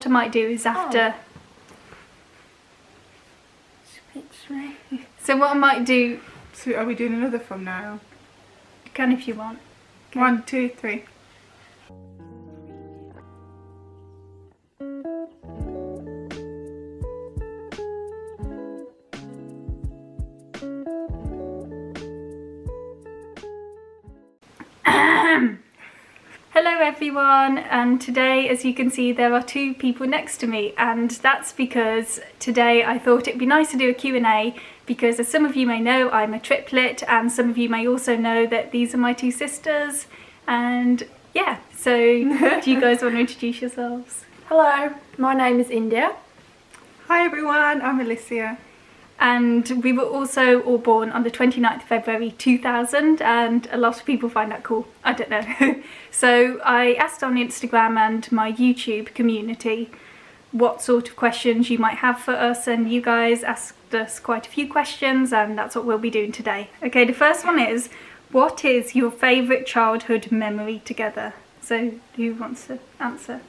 I might do is after... So what I might do... So are we doing another thumbnail? You can if you want. Okay. 1, 2, 3. Hello everyone, and today, as you can see, there are 2 people next to me, and that's because today I thought it'd be nice to do a Q&A because, as some of you may know, I'm a triplet, and some of you may also know that these are my 2 sisters. And yeah, so do you guys want to introduce yourselves? Hello, my name is India. Hi everyone, I'm Alicia. And we were also all born on the 29th of February 2000, and a lot of people find that cool. I don't know. So I asked on Instagram and my YouTube community what sort of questions you might have for us, and you guys asked us quite a few questions, and that's what we'll be doing today. Okay, the first one is, what is your favourite childhood memory together? So who wants to answer?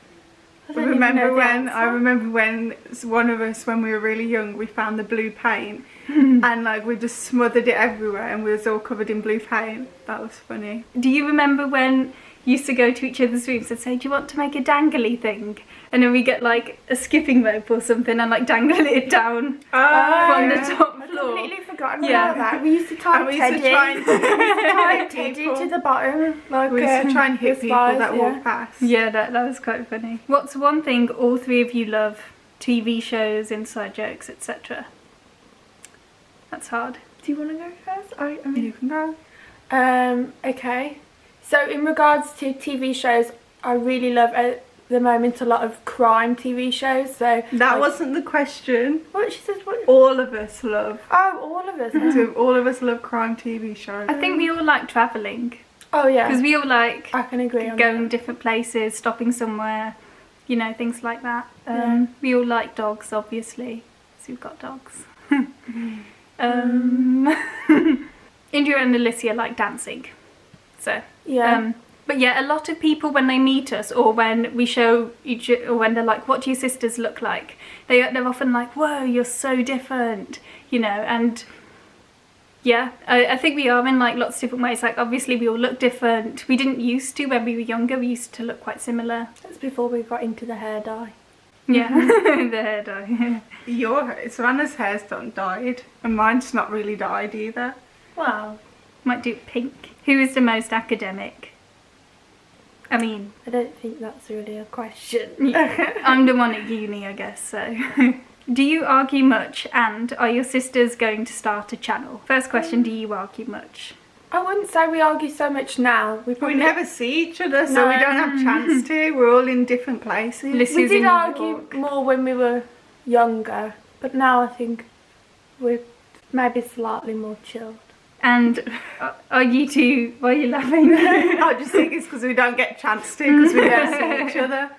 I remember when one of us, when we were really young, we found the blue paint and like we just smothered it everywhere and we was all covered in blue paint. That was funny. Do you remember when you used to go to each other's rooms and say, do you want to make a dangly thing? And then we get like a skipping rope or something and like dangle it down from the top floor. I've completely forgotten about that. We used to tie Teddy to the bottom. Like, we used to try and hit people that walk past. Yeah, that was quite funny. What's one thing all 3 of you love? TV shows, inside jokes, etc. That's hard. Do you want to go first? I mean, you can go. Okay. So in regards to TV shows, I really love at the moment a lot of crime TV shows. So that wasn't the question. What she says? What? All of us love. Oh, all of us. So all of us love crime TV shows. I think we all like travelling. Oh yeah. Because we all like. I can agree on going that. different places, stopping somewhere, you know, things like that. Yeah. We all like dogs, obviously, because we've got dogs. India and Alicia like dancing. So yeah. But yeah, a lot of people, when they meet us or when we show each, or when they're like, what do your sisters look like? They're often like, whoa, you're so different, you know. And yeah, I think we are in like lots of different ways. Like obviously we all look different. We didn't used to when we were younger. We used to look quite similar. That's before we got into the hair dye. Yeah, the hair dye. Savannah's hair's not dyed, and mine's not really dyed either. Wow. Might do pink. Who is the most academic? I mean, I don't think that's really a question. I'm the one at uni, I guess, so. Do you argue much, and are your sisters going to start a channel? First question, do you argue much? I wouldn't say we argue so much now. We never see each other, so we don't have a chance to. We're all in different places. We did argue more when we were younger, but now I think we're maybe slightly more chilled. And are you two, why are you laughing? I just think it's because we don't get a chance to, because we never see each other.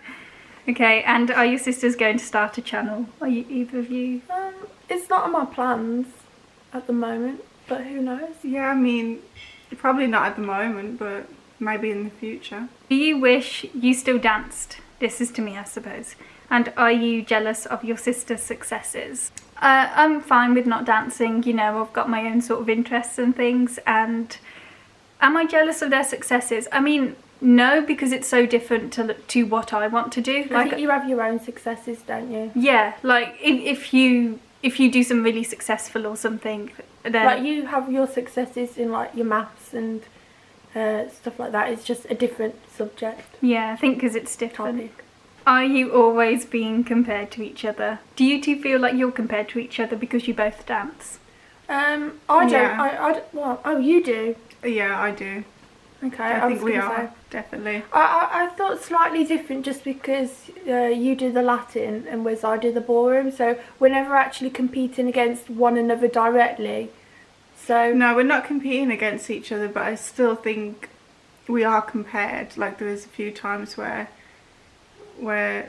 Okay, and are your sisters going to start a channel? Are you, either of you? It's not on my plans at the moment, but who knows? Yeah, I mean, probably not at the moment, but maybe in the future. Do you wish you still danced? This is to me, I suppose. And are you jealous of your sister's successes? I'm fine with not dancing, you know, I've got my own sort of interests and things. And am I jealous of their successes? I mean, no, because it's so different to what I want to do. I think you have your own successes, don't you? Yeah, like if you do some really successful or something, then like you have your successes in like your maths and stuff like that. It's just a different subject. Yeah, I think because it's different. Topic. Are you always being compared to each other? Do you two feel like you're compared to each other because you both dance? I don't. Well, oh, you do. Yeah, I do. Okay, I think we are, definitely. I thought slightly different just because you do the Latin and whereas I do the ballroom, so we're never actually competing against one another directly. So no, we're not competing against each other, but I still think we are compared. Like there was a few times where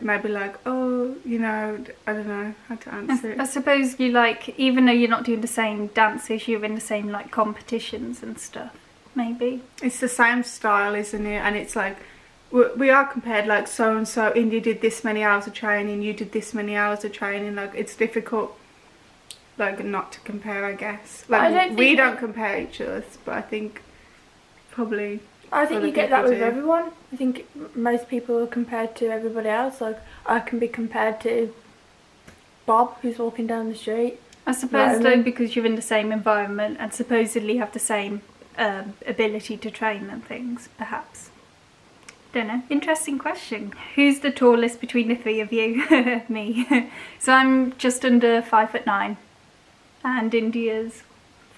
maybe like, oh, you know, I don't know how to answer it. I suppose you like, even though you're not doing the same dances, you're in the same like competitions and stuff. Maybe it's the same style, isn't it? And it's like we are compared, like so and so. India did this many hours of training, you did this many hours of training. Like it's difficult, like not to compare, I guess. Like we don't compare each other, but I think probably. I think you get that with everyone. I think most people are compared to everybody else. Like I can be compared to Bob, who's walking down the street. I suppose though, because you're in the same environment and supposedly have the same ability to train and things, perhaps. Don't know. Interesting question. Who's the tallest between the three of you? Me. So I'm just under 5'9", and India's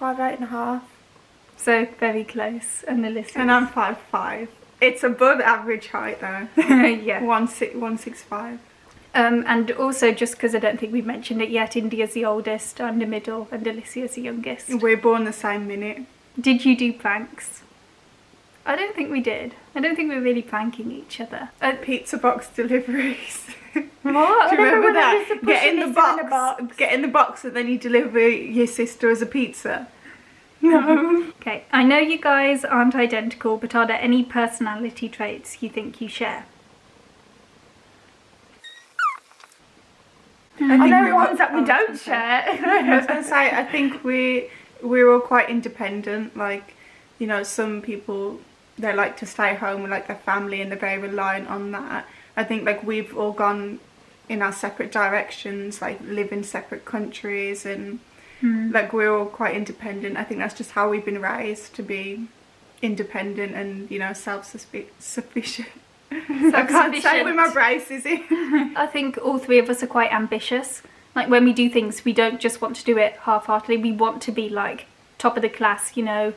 5'8.5". So very close. And Alyssa. And I'm 5'5". It's above average height though. Yeah. 165. And also, just because I don't think we've mentioned it yet, India's the oldest, I'm the middle, and Alicia's the youngest. We're born the same minute. Did you do pranks? I don't think we did. I don't think we're really pranking each other. Pizza box deliveries. What? Do you remember that? Get in the box and then you deliver your sister as a pizza. No. Okay, I know you guys aren't identical, but are there any personality traits you think you share? I know ones that we don't share. I was going to say, I think we're all quite independent. Like, you know, some people, they like to stay home with like their family and they're very reliant on that. I think like we've all gone in our separate directions, like live in separate countries, and like we're all quite independent. I think that's just how we've been raised, to be independent and, you know, self-sufficient. I can't say it with my braces in. I think all three of us are quite ambitious. Like when we do things, we don't just want to do it half-heartedly. We want to be like top of the class, you know.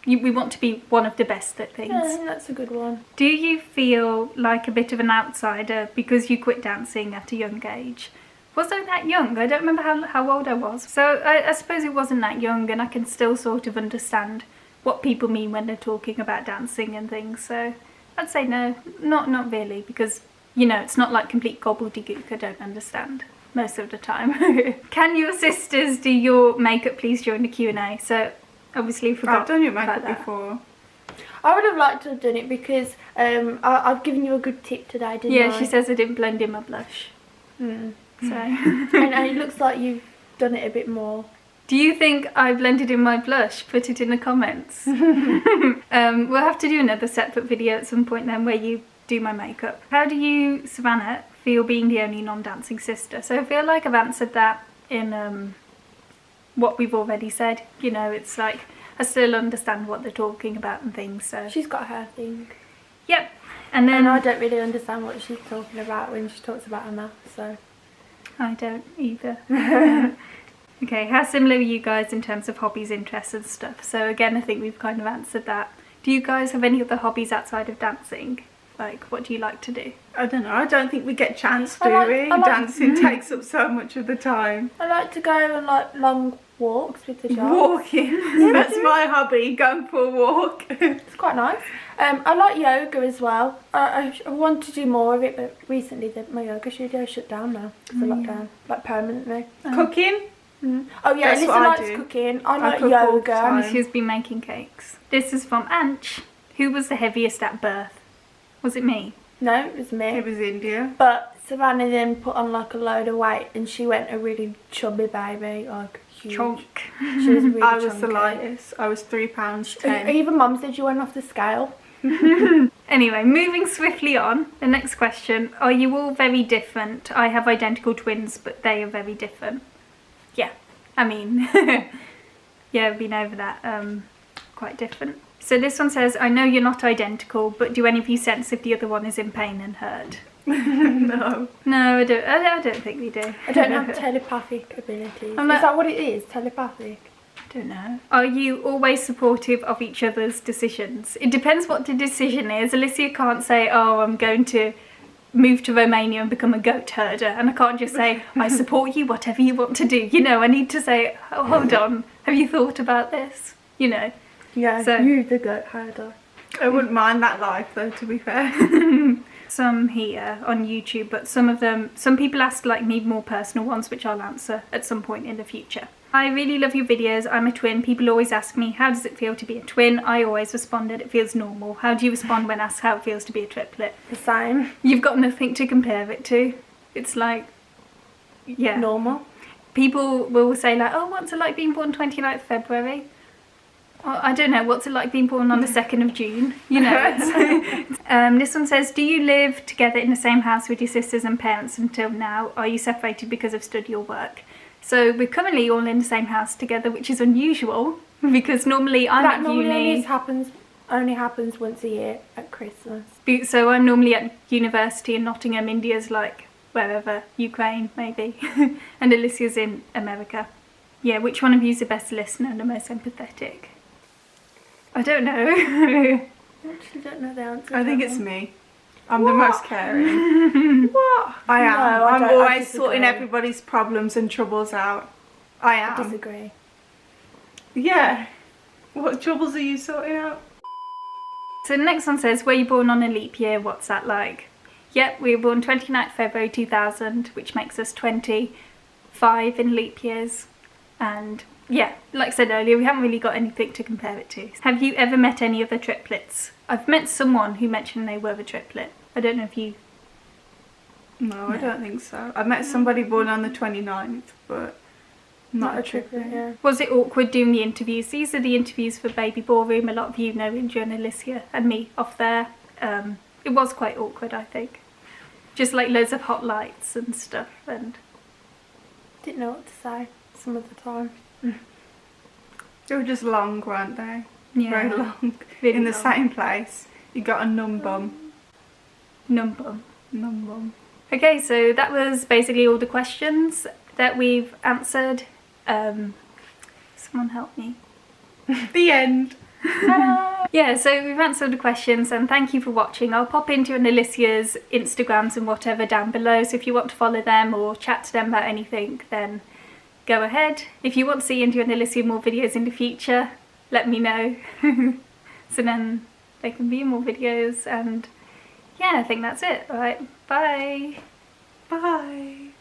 We want to be one of the best at things. Yeah, I think that's a good one. Do you feel like a bit of an outsider because you quit dancing at a young age? Was I that young? I don't remember how old I was. So I suppose it wasn't that young, and I can still sort of understand what people mean when they're talking about dancing and things. So I'd say no, not really, because, you know, it's not like complete gobbledygook. I don't understand most of the time. Can your sisters do your makeup, please, during the Q&A? So obviously forgot. I've done your makeup before. I would have liked to have done it because I've given you a good tip today, didn't I? Yeah, she says I didn't blend in my blush. So and it looks like you've done it a bit more. Do you think I blended in my blush? Put it in the comments. We'll have to do another separate video at some point then where you do my makeup. How do you, Savannah, feel being the only non-dancing sister? So I feel like I've answered that in what we've already said. You know, it's like I still understand what they're talking about and things. So she's got her thing. Yep. And then I don't really understand what she's talking about when she talks about her math, so I don't either. Okay, how similar are you guys in terms of hobbies, interests and stuff? So again, I think we've kind of answered that. Do you guys have any other hobbies outside of dancing? Like, what do you like to do? I don't know, I don't think we get chance, do we? Dancing takes up so much of the time. I like to go on like long walks with the dogs. Walking, that's my hobby, going for a walk. It's quite nice. I like yoga as well. I want to do more of it, but recently my yoga studio shut down now because of lockdown, like permanently. Cooking? Oh yeah, That's Alyssa what I likes do. cooking. I like cook all the yoga. time. She's been making cakes. This is from Anch. Who was the heaviest at birth? Was it me? No, it was me. It was India. But Savannah then put on like a load of weight and she went a really chubby baby, like huge. Chonk. She was really I was chunky. the lightest. I was 3 pounds 10. Even Mum said you went off the scale. Anyway, moving swiftly on. The next question. Are you all very different? I have identical twins, but they are very different. Yeah. I mean, yeah, I've been over that. Quite different. So this one says, I know you're not identical, but do any of you sense if the other one is in pain and hurt? No. No, I don't think we do. I don't have telepathic abilities. Is like, that what it is? Telepathic? I don't know. Are you always supportive of each other's decisions? It depends what the decision is. Alicia can't say, oh, I'm going to move to Romania and become a goat herder, and I can't just say I support you, whatever you want to do. You know, I need to say, oh, hold on, have you thought about this? You know. Yeah, so, you the goat herder. I wouldn't mind that life though, to be fair. Some here on YouTube, but some people ask like me more personal ones, which I'll answer at some point in the future. I really love your videos. I'm a twin. People always ask me, how does it feel to be a twin? I always responded, it feels normal. How do you respond when asked how it feels to be a triplet? The same. You've got nothing to compare it to. It's like, yeah. Normal. People will say like, oh, what's it like being born 29th February? Well, I don't know, what's it like being born on the 2nd of June? You know. This one says, do you live together in the same house with your sisters and parents until now? Are you separated because of study or work? So we're currently all in the same house together, which is unusual because normally I'm at uni. Only happens once a year at Christmas. So I'm normally at university in Nottingham. India's like wherever, Ukraine maybe, and Alicia's in America. Yeah, which one of you's the best listener and the most empathetic? I don't know. I actually don't know the answer. I think it's me. I'm the most caring. What? I am. No, I'm I always disagree. sorting everybody's problems and troubles out. I I am. disagree. Yeah. What troubles are you sorting out? So the next one says, were you born on a leap year? What's that like? Yep, we were born 29th February 2000, which makes us 25 in leap years. And yeah, like I said earlier, we haven't really got anything to compare it to. Have you ever met any other triplets? I've met someone who mentioned they were a triplet. I don't know if you... No, I don't think so. I met somebody born on the 29th, but not a triplet. Yeah. Was it awkward doing the interviews? These are the interviews for Baby Ballroom. A lot of you know Indra and Alicia and me off there. It was quite awkward, I think. Just like loads of hot lights and stuff, and... Didn't know what to say some of the time. They were just long, weren't they? Yeah. Very long. Really in the long. same place. You got a numb bum. Numb bum. Numb bum. Okay, so that was basically all the questions that we've answered. Someone help me. The end. Yeah, so we've answered the questions and thank you for watching. I'll pop into an Alicia's Instagrams and whatever down below, so if you want to follow them or chat to them about anything, then go ahead. If you want to see Indra and Alicia more videos in the future, let me know. So then there can be more videos, and yeah, I think that's it. Alright, bye. Bye.